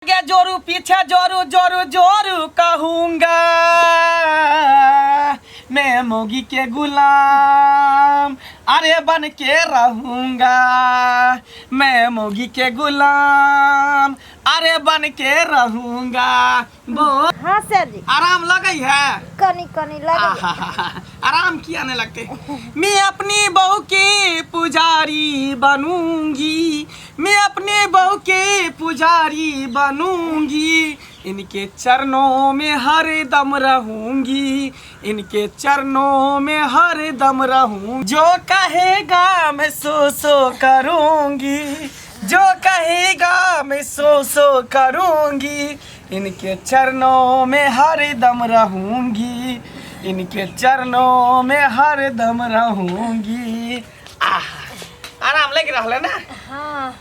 आगे जोरू पीछे जोरू जोरू जोरू कहूँगा मैं मोगी के गुलाम अरे बन के रहूँगा मैं मोगी के गुलाम अरे बन के रहूँगा। हाँ सर जी। आराम लगे है कनी कनी लगे। आराम किया नहीं लगते। मैं अपनी बहू की पुजारी बनूंगी मैं अपनी बहू की पुजारी बनूंगी इनके चरणों में हर दम रहूंगी इनके चरणों में हर दम रहूं जो कहेगा मैं सो करूंगी जो कहेगा मैं सो करूंगी इनके चरणों में हर दम रहूंगी इनके चरणों में हर दम रहूंगी। आराम लग रहा है ना। हाँ।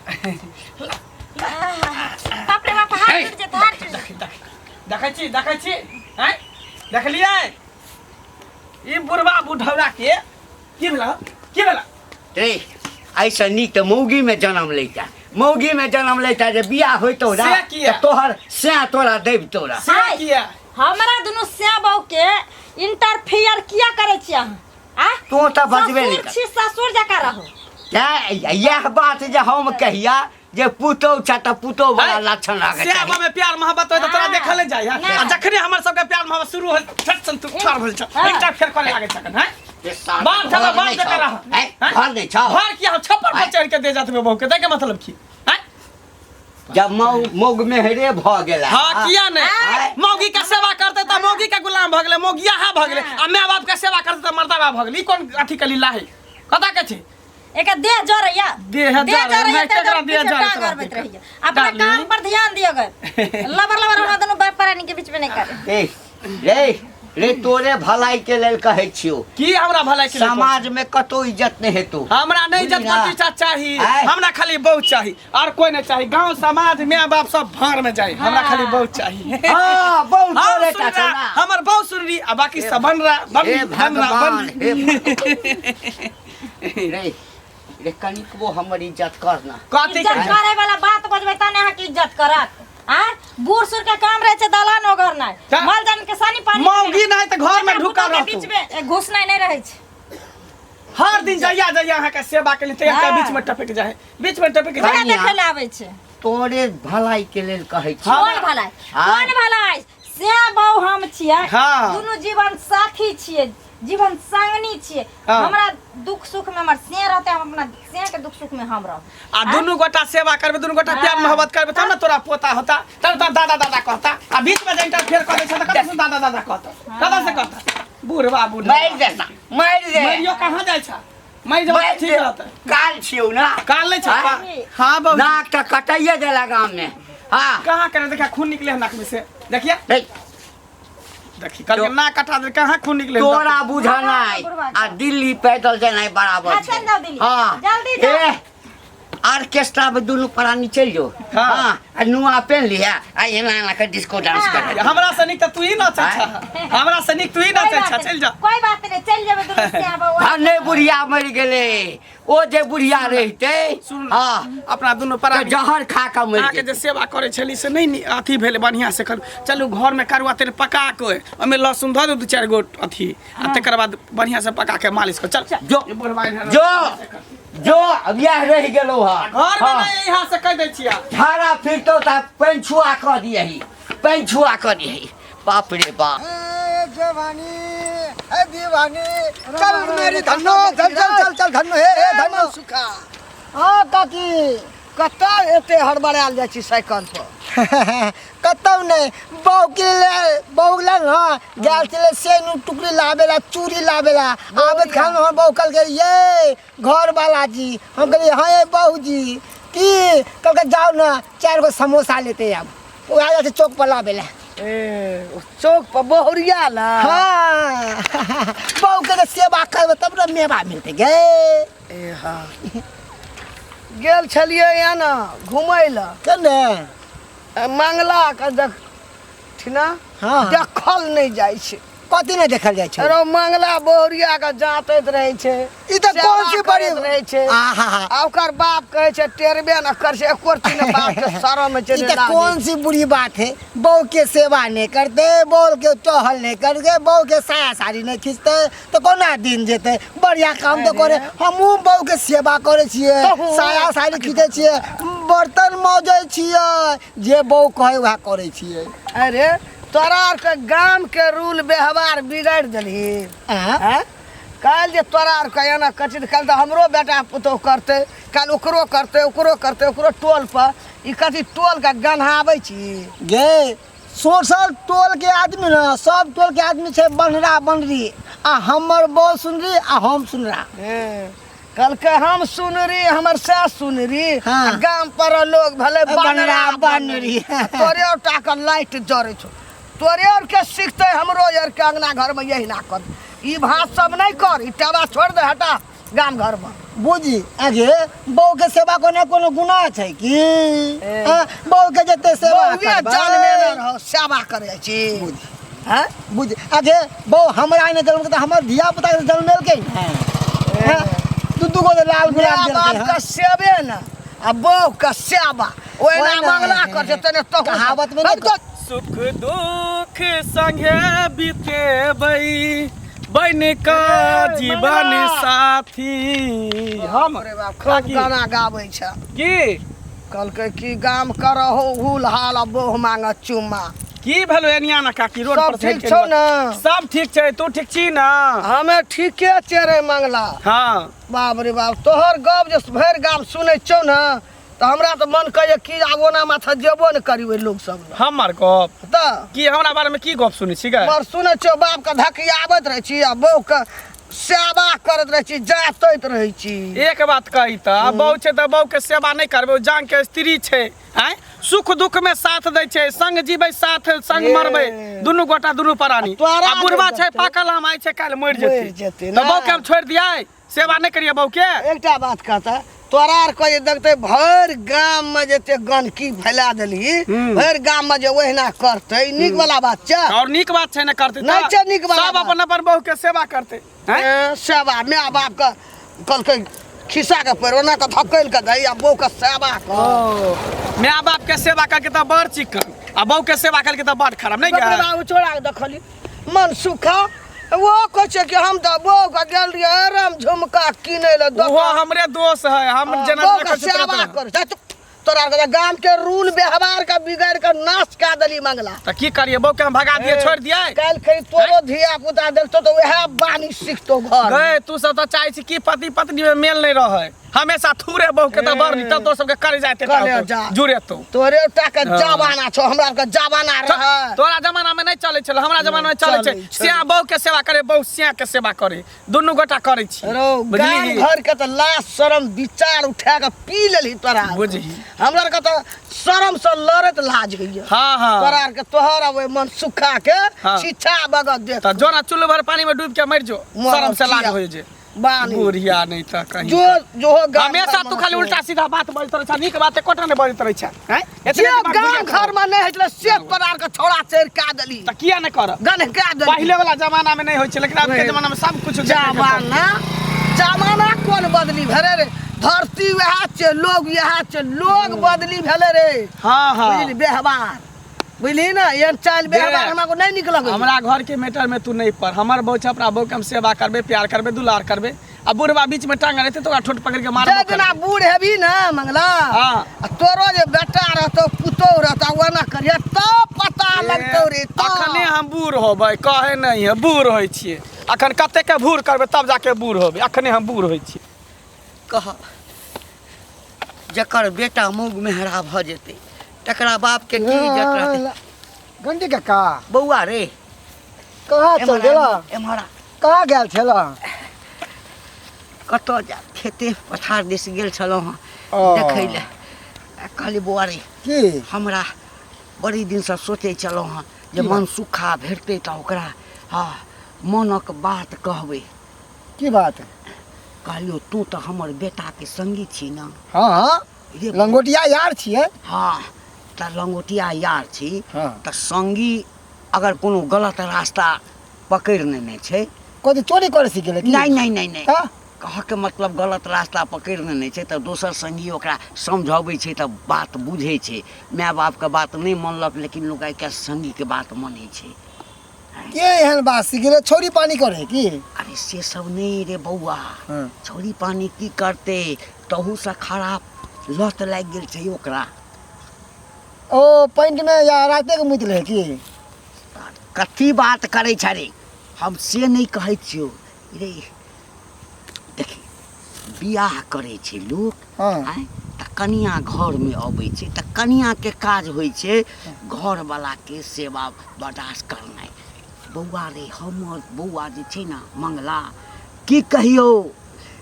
बाप रे बाप हाथ टूट जाता हाथ। देखै छी हैं देख लिया ई बुढ़वा बुढ़ौरा के की भेला रे ऐसा नीक तो मौगी में जन्म लेता मौगी में जन्म लेता जे बियाह होइतो रा तोहर से तोरा देब तोरा से किया हमरा दुनु से बहू के इंटरफेयर किया करे छी आ तू त बजबे नहीं कर ससुर जका रहो क्या यह बात जे हम कहिया जे पुतो छ त पुतो वाला लक्षण लागे से अब में प्यार मोहब्बत होय त तोरा देखले जाय आ जखने हमर सब के प्यार मोहब्बत शुरू होल फट सन तू ठार होल छ इंटरफेयर करे लागे छकन हैं बात चला बात जका रहा घर नहीं छ घर की हम छप्पर पर चढ़ के दे जात में बहू के देखे मतलब की जब मौग में हेरे भ गेला हां किया नहीं मौगी का सेवा करते त मौगी का गुलाम भ गेले मौगिया हा भ गेले आ माय बाप का सेवा करते त मर्दाबा भ गेले ई कोन अथी कली लाहे कथा के छै एक देह जरैया देह जरैया केकरा देह जरैया अपना काम पर ध्यान दियो गर लबर हमरा दोनों बाप प्राणी के बीच में नहीं करे रे तोरे भलाई के लेल कहै छियो की हमरा भलाई के लेल समाज में कतो इज्जत नहीं हेतु हमरा नहीं इज्जत प्रतिष्ठा चाहिए हमरा खाली बहुत चाहिए और कोई नहीं चाहिए गांव समाज माय बाप सब भार में जाए हमरा खाली बहुत चाहिए। हां बहुत तोरे का छै ना हमर बहुत सुनरी आ बाकी सब बन रहा रे कनिक वो हमर इज्जत करना कथि करे वाला बात बजबै त ने की इज्जत करत आ बूढ़ सुर के काम रहे छै दलान ओगर नै माल जान के सानी पानी मौगी नहीं त घर में ढुका रह बीच में घुसनाई नहीं रहे छै हर दिन जइया अहाँ के सेवा के लिए ते बीच में टपक जाए बीच में टपक जाए देखे ले आवे छै तोरे भलाई के लेल कहै छी कोन भलाई से बहु हम छियै दुनु जीवन साथी छियै जीवन संगनी छियै हमरा दुख सुख में हमर से रहते हम अपना से के दुख सुख में हम रह आ दुनु गोटा सेवा करबे दुनु गोटा प्यार मोहब्बत करबे तब ना तोरा पोता होता तब तो दादा दादा कहता आ बीच में इंटरफेयर कर दे छ त कत दादा दादा कहता कदा से कहता बुढ़वा मार देता मार दे मरियो कहां जाय छ मर जब ठीक रहता काल छियौ ना काल ले छ हां बाबू नाक त कटाइए देला गांव में हां कहां करे देखा खून निकले नाक में से देखिए देखी कल ना कटा दे कहां खून निकले तोरा बुझा नहीं आ दिल्ली पैदल जाना बराबर हां जल्दी जा ऑर्केस्ट्रा में दोनों प्राणी चल जो हां नुआ पहन लिया आ एना के डिस्को डांस कर हमरा से निक त तू ही नाच हमरा से निक तू ही नाच चल जा कोई बात नहीं चल जेबे दोनों से आबो भाने बुढ़िया मर गेले ओ जे बुढ़िया रहते हां अपना दोनों प्राणी जहर खा के मर के जे सेवा करे छली से नहीं अथी भेले बढ़िया से कर चलू घर में करुआ तेरे पका के ओमे लहसुन ध दो 2-4 गो अथी आ तकर बाद बढ़िया से पका के मालिश कर चल जो जो अब यह रह गेलो हा घर में नहीं यहां से कह दे छिया धारा फिरतो त पंछुआ क दियही पंछुआ क दियही बाप रे बाप जवानी ए दीवानी चल मेरी धन्नो चल चल चल चल धन्नो हे धन्नो सुखा हां काकी कत्ता एते हड़बड़ाल जाइ छी साइकिल पर कत्तौ नहीं बौगले हां गेल चले सेनु टुकड़ी लावेला चूड़ी लावेला आबत खान हम बौकल के ये घर वाला जी हम कहली हां ए बहू जी की कल के जाओ ना 4 गो समोसा लेते अब वो आ जाते चौक पर लावेला चौक पर बहुरिया ला हां बहू के सेवा करबे तब न मेवा मिलते गे ए हां गेल छलिए या ना घुमै ला कने मंगला का देख ठिना देखल नहीं जाय छै कथी नहीं देखल जाय छै? अरे मंगला बोहरिया के जातैत रहे छै। ई त कौन सी बड़ी रहे छै? आहा आ ओकर बाप कहे छै टेरबे न कर छै, एको रती न बाप के शरम में ई चले त कौन सी बुरी बात है? बहू के सेवा नहीं करते, बहू के टहल नहीं करते, बहू के साया साड़ी नहीं खींचते तो कोना दिन जेते? बढ़िया काम तो करे। हमहू बहू के सेवा करे छिए, साया साड़ी खींचे छिए, बर्तन मौजे छिए, जे बहू कहे वह करे छिए। अरे तोरा आर के गांव के रूल व्यवहार बिगाड़ देलही। हां कल जे तोरा आर के एना कचित कल तो हमरो बेटा पुतौ करते, कल ओकरो करते, ओकरो टोल पर ई कथी टोल का गन्हाबै छी गे। सोशल टोल के आदमी ना, सब टोल के आदमी छे बनरा बनरी, आ हमर बहू सुनरी आ हम सुनरा। कल के हम सुनरी, हमर सास सुनरी, हाँ। गांव पर लोग भले बनरा बनरी। तोरे ओटा के लाइट जरे छो, तोरे और के सीखते हमरो यार के अंगना घर में यही ना कर। ई भात सब नहीं कर, ई टावा छोड़ दे, हटा गांव घर में। बुझी आगे बहू के सेवा कोने कोनो गुनाह छै की? बहू के जते सेवा बहुए जान में न रहो, सेवा करे छी। हां बुझ आगे बहू हमरा ने जन्म के हमर धिया पुता के जन्म लेल के हां दू गो लाल गुलाब देलके। बाप का सेवे न आ बहू का सेवा ओना मंगला कर जते ने तो कहावत में सुख दुख संगे बीतेबै, बन का जीवन साथी। हम खूब गाना गाबै छ की कल के की गाम करहो हुल हाल आ बोह मांग चुम्मा। की भेलो एनिया ना काकी रोड सब पर ठीक छौ ना? सब ठीक छै, तू ठीक छी ना? हमे ठीके चेरे मंगला। हां बाप रे बाप, तोहर गप जे भैर गाम सुनै छौ ना तो हमरा तो मन कहे की आगोना माथा जेबो न करिवे लोग सब। हमर गप त की हमरा बारे में की गप सुनै छी गे? मर सुनै छौ बाप का धकियाबत रहे छी आ बहू का सेवा करत रहे छी, जातैत रहे छी। एक बात कही त बहू छै त बहू के सेवा नहीं करबे, जान के स्त्री छै हैं, सुख दुख में साथ दै छै, संग जीबै साथ संग मरबै, दुनू गोटा दुनू प्राणी। आ बुढ़वा छै पाकल हम आइ छै काल मर जेतै, त बहू के हम छोड़ दियै, सेवा नहीं करिए बहू के? एकटा बात कहता तोरा आर कहे देखते भर गाम में जते गंदगी फैला देली, भर गाम में जे ओहिना करते, निक वाला बात छ? और निक बात छै न करते नहीं छै निक वाला सब अपन अपन बहू के सेवा करते हैं। सेवा माँ बाप का कल के खिसा के पैर ओना तो धकेल के दई आ बहू के सेवा कर। माँ बाप के सेवा करके तो बड़ चिकन, आ बहू के सेवा करके तो बड़ खराब नहीं बकरे क्या? बाबू छोड़ा के देखली मन सुखा वो कहे कि हम तो बहू का गेल रहिए राम झुमका किने ले वो हमरे दोस्त है, हम बहू का सेवा कर। तोरा के गांव के रूल व्यवहार का बिगाड़ के नाश कर देली मंगला। तो की करिए बहू के हम भगा दिए, छोड़ दिए? कल कहीं तोरो धिया पुता देखतो तो वह बानी सीखतो घर। गए तू सब तो चाहे छी कि पति पत्नी में मेल नहीं रहे, हमेशा थूरे बहू के तो बरनी तब तो सबके करे जाते जुड़े तो तोरे के जमाना छो, हमरा के जमाना रहे। तोरा जमाना में नहीं चले छल, हमरा जमाना में चले छे। सिया बहू के सेवा करे, बहू सिया के सेवा करे, दोनों गोटा करे छी। गांव घर के तो लाश शरम विचार उठा के पी लेली तोरा। बुझी हमरा के तो शरम से लड़त लाज गई। हां हां तोरा के तोहर अब मन सुखा के शिक्षा बगत दे त जोना चुल्लू भर पानी में डूब के मर जो, शरम से लाज हो जे बानी बुढ़िया नहीं त कहीं जो हमेशा तू खाली उल्टा सीधा बात बोलत रह छ, निक बात कोटा ने बोलत रह छ हैं। जे गांव घर में नहीं हटले से तोरा के छोड़ा चेर का देली त किया न कर? गन का देली पहले वाला जमाना में नहीं होय छे, लेकिन अब के जमाना में सब कुछ जमाना जमाना कौन बदली भरे रे? धरती वह छे, लोग यहाँ छे, लोग बदली भेले रे। हां हां बुझली व्यवहार बुझली ना, ये चाल व्यवहार हमको नहीं निकल गई। हमरा घर के मैटर में तू नहीं पर, हमर बहू छपरा बहू के हम सेवा करबे, प्यार करबे, दुलार करबे। अब बुढ़वा बीच में टांग रहते तो ठोट पकड़ के मारबो। जेना बूढ़ हेबी ना मंगला, हां तोरो जे बेटा रहतो पुतो रहता वो ना करिए तो पता लगतो रे। अखने हम बूढ़ होबै, कहे नहीं है बूढ़ होय छिए, अखन कते के बूढ़ करबे तब जाके बूढ़ होबै, अखने हम बूढ़ होय छिए। कह जकर बेटा मुँग मेहरा भ जेते तकरा बाप के की इज्जत रहते? घंटी काका बौआ रे कहाँ चल गेला? एम्हरा कहाँ गेल छला? कतऽ जा खेते पथार दिस गेल छलहुँ हँ देखै ले। कहली बौआ रे की हमरा बड़ी दिन से सोचे छलहुँ हँ जे मन सुखा भेटतै तऽ ओकरा हाँ मनक बात कहबै। की बात? कहलियो तू तऽ हमर बेटा के संगी छी ना। हाँ हाँ लंगोटिया यार छिए। हाँ तऽ लंगोटिया यार छी हाँ। तऽ संगी अगर कोनो गलत रास्ता पकड़ लेने छै। कोई चोरी करे सीख गेले? नहीं हां कह के मतलब गलत रास्ता पकड़ लेने छै त दोसर संगी ओकरा समझाबै छै त बात बुझै छै। माय बाप के बात नहीं मानलक लेकिन लोग आइ के संगी के बात मानै छै। के एहन बात सीख गेले? छोरी पानी करे की? अरे से सब नहीं रे बउआ, छोरी पानी की करते, तहू से खराब लत लाग गेल छै ओकरा। ओ पैंट में या राते के मुत ले की? कथी बात करे छ रे, हम से नहीं कहै छियो रे। देखी बियाह करे छै लोग, आय त कनिया घर में अबै छै त कनिया के काज होइ छै घर वाला के सेवा बर्दाश्त करनाइ। बउआ रे हमर बउआ जे छै ना मंगला, की कहियो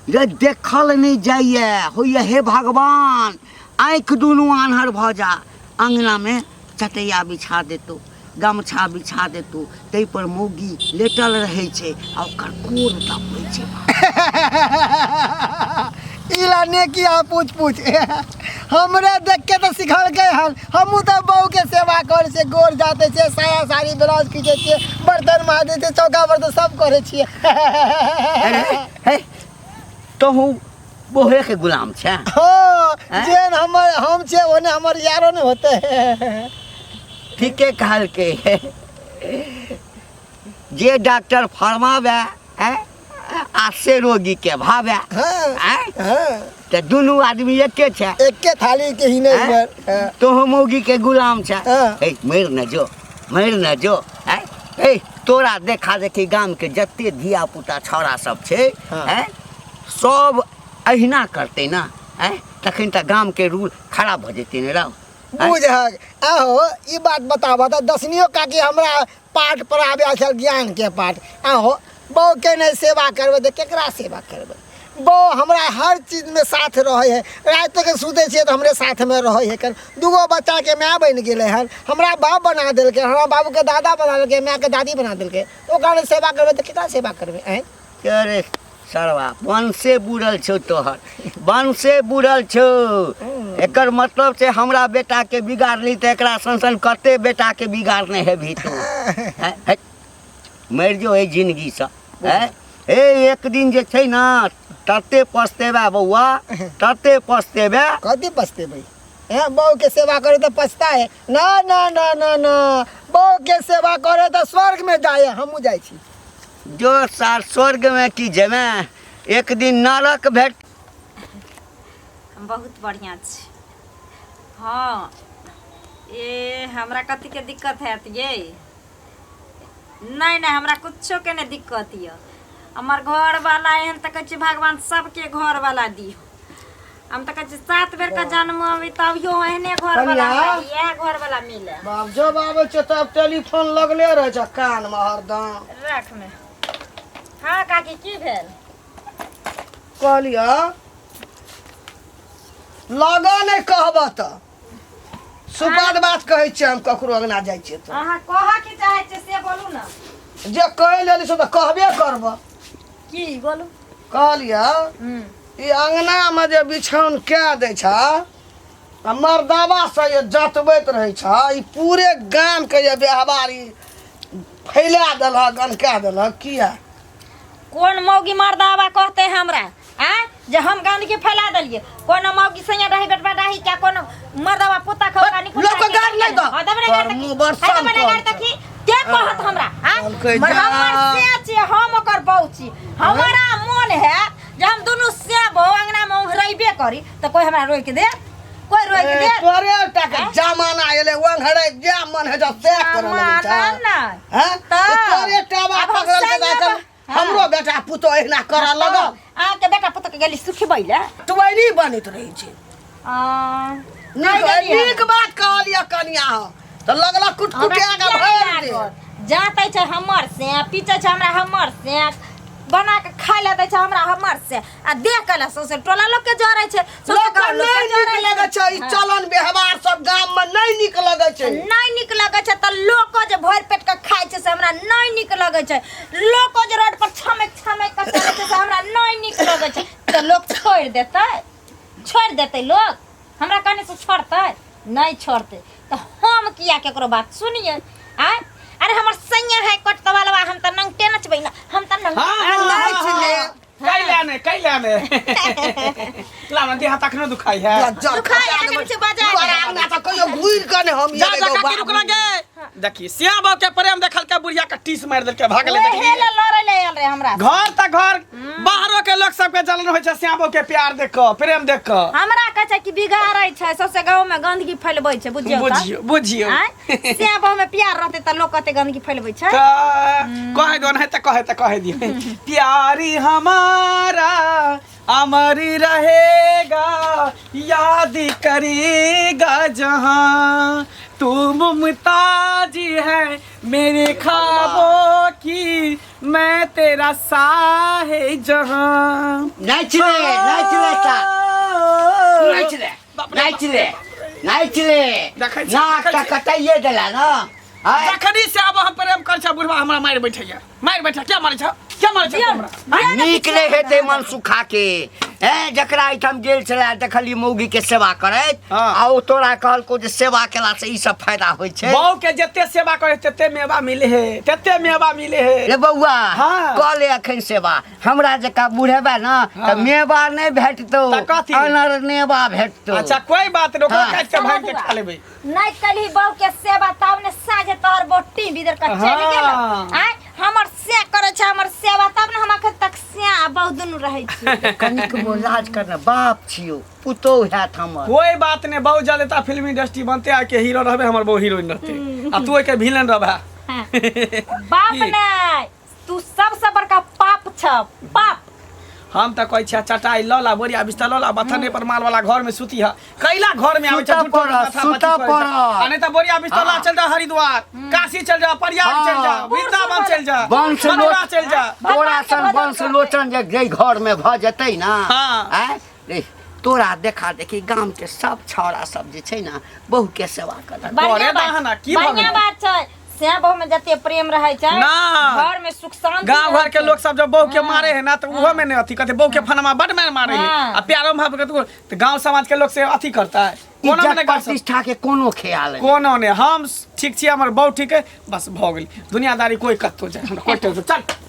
रे देखल नहीं जाइए, होइए हे भगवान आँख दुनू आन्हर भ जा। अंगना में चटैया बिछा देतो, गमछा बिछा देतो, तै पर मौगी लेटल रहे छै आ ओकर कोर दबै छै। इला ने किया पूछ पूछ हमरे देख के तो सिखल के हन। हमू तो बहू के सेवा करे छे, गोर जाते छे, साया साड़ी ब्लाउज खींचे छे, बर्तन माजे छे, चौका बर्तन सब करे छे। हे तो हूँ बोहे के गुलाम छे। हां जेन हम छे ओने हमर यारो ने होते। ठीके कहल के जे डॉक्टर फरमावे आ से रोगी के भावे। तो दोनों आदमी एके छे, एके थाली के ही नहीं। तो मौगी के गुलाम छे। मर न जो, मर न जो। तोरा देखा देखी गाम के जत्ते धिया पुता छौड़ा सब छे सब अहिना करते ना, तखन त गाम के रूल खराब भ जेते ने रहो। बुझक आहो ई बात बताबा त दसनियो काकी हमरा पाठ पढ़ाबे छल, ज्ञान के पाठ। आहो बहू के नहीं सेवा करबे त केकरा सेवा करबे? बहू हमरा हर चीज में साथ रहे है, रात के सुते छे त हमरे साथ में रहे है। कर दुगो बच्चा के माँ बन गेले हन, हमरा बाप बना देलके, हमरा बाबू के दादा बना देलके, माँ के दादी बना देलके। ओकरा सेवा करबे त केकरा सेवा करबे? अरे सरवा वंशे बुड़ल छो, तोहर वंशे बुड़ल छो। एकर मतलब से हमरा बेटा के बिगाड़ली त एकरा संसन कते बेटा के बिगाड़ने है भी तू। मर जो है जिंदगी से। एक दिन जे छै ना तते पछतेबा बउआ, तते पछतेबा। कथी पछतेबे? बहू के सेवा करे तो पछता है? ना ना ना ना ना, बहू के सेवा करे तो स्वर्ग में जाए। हमू जाय छी। जो सार स्वर्ग में की जमे, एक दिन नरक भेट। बहुत बढ़िया छी। हाँ ये हमरा कथी के दिक्कत है ये? नहीं नहीं हमरा कुछो के नहीं दिक्कत है। हमार घर वाला एहन तक कहै भगवान सबके घर वाला दी। हम तक 7 बेर का जन्म अभी तभियो एहने घर वाला ये घर वाला मिले। बाप जब आवे छ तब टेलीफोन लगले रहे छ कान में हरदम। रख में। हाँ काकी की भेल? कहलिया लगा नहीं कहबा त सुपाद बात कहै छी। हम ककरो अंगना जाय छी त अहाँ कह के चाहे छी से बोलू ना। जे कह लेली से त कहबे करब। की बोलू? कहलिया ई अंगना में जे बिछौन के दै छ, मर्दावा से ये जतबैत रहे छ, ई पूरे गाम के ये बेहबारी फैला देलक, गनका देलक। किया कौन मौगी मर्दावा कहते हमरा? जे हम गंदगी फैला देलिए? कौन मौगी सैया रही बेटवा रही क्या? कौन मर्दावा पुता खौका निकल लोग को गाड़ नहीं दो। हां दबरे गाड़ तकी, दबरे गाड़ तकी के कहत हमरा? हमर से छी, हम ओकर बहू छी। हमारा मन है जे हम दोनों से बहू अंगना में रहबे करी त कोई हमरा रोक दे? कोई रोक दे? तोरे टाके जमाना एले वंघड़े जे मन है जब से कर ले छ। हैं तोरे टावा पकड़ल के दाखल हमरो बेटा पुतो एहना करा लगा। आ के बेटा पुतो के गेली सुखी बैले तुवैनी बनित रही छी। नीक बात कहलिया कनिया हो त लगला कुटकुटिया का भर दे। जाते छ हमर से पीछे छ हमरा हमर से बना के खा लेते छ हमरा हमर से आ देख के सोसे टोला लोग के जरे छ। लोग नहीं नीक लगे छ, ई चलन व्यवहार सब गाम में नहीं नीक लगे छ। नहीं नीक लगे छ त लोग जे भर पेट के खाय छ से हमरा नहीं नीक लगे छ। लोग जे रोड पर छमक छमक के चले छ से हमरा नहीं नीक लगे छ। त लोग छोड़ देते लोग हमरा कहने से छोड़ते? नहीं छोड़ते। तो हम किया केकरो बात सुनिए? अरे हमर सैया है कटवालवा हम त नंगटे नचबै ना हम त नंग कैले ने लाना देह तक न दुखाई है दुखाई है कि बाजा ना तो कहियो घुर के ने हम जा जा काकी रुक लगे देखी सिया बाबू के प्रेम देखल के बुढ़िया के टीस मार देल के भागले देखी हेले लड़े ले आल रे हमरा घर त घर बाहरों के लोग सब के जलन होय छै सिया बाबू के प्यार देख के प्रेम देख के हमरा कह छै कि बिगाड़ै छै सबसे गांव में गंदगी फैलबै छै बुझियो सिया बाबू में प्यार रहते त लोग कते गंदगी फैलबै छै कहे दो नहीं त कहे दियो प्यारी हमारा अमर रहेगा याद करेगा जहां तू मुमताज है मेरे ख्वाबों की मैं तेरा साहे जहां नाच रे ना कटाइए देला ना जखनी से अब हम प्रेम कर छ बुढ़वा हमरा मार बैठे क्या मारे छ हमरा निकले हेते मन सुखा के जकरा आइटम गेल छला देखली मौगी के सेवा करैत आ ओ तोरा कहल को जे सेवा केला से ई सब फायदा होय छै बहू के जत्ते सेवा करे तत्ते मेवा मिले है रे बौआ कऽ ले अखन सेवा हमरा जका बुढ़ेबा ना त मेवा नै भेटतो अनर नेवा भेटतो अच्छा कोई बात नै ओकरा काट के भाग के खा लेबै नै कली बहू के सेवा तब ने साजे तोर बोटी बिदर का चल गेल आय हमर से करे छै हमर सेवा तब ने हम अखन तक से बहुत दुनु रहै छी कनिक मोलाज करना बाप छियो पुतो हैत हमर कोई बात नै बहुत जल्दी फिल्म इंडस्ट्री बनते आ के हीरो रहबे हमर बहु हीरोइन रहते आ तू के विलेन रहबा बाप नै तू सबसे बड़का पाप छ पाप हम त कहै छै चटाई लला बोरिया बिस्तर लला बथने पर माल वाला घर में सुती है कैला घर में आवे छै सुता पर अने त बोरिया बिस्तर ला चल जा हरिद्वार काशी चल जा प्रयाग चल जा वृंदावन चल जा मथुरा चल जा तोरा सन वंश लोचन जे घर में भ जतै ना रे तोरा देखा देखी गांव के सब छौड़ा सब जे छै ना बहु के सेवा करत बढ़िया बात छै से बहु में जते प्रेम रहे छै घर में सुख शांति गांव घर के लोग सब जब बहु के मारे है ना तो उहो में ने अथी कहते बहु के फनमा बड मारे है आ प्यारो में तो गांव समाज के लोग से अथी करता है कोनो ने प्रतिष्ठा के कोनो ख्याल है कोनो ने हम ठीक छी हमर बहु ठीक है बस भ गेल दुनियादारी कोई कत्तो जाय हमरा कोई चल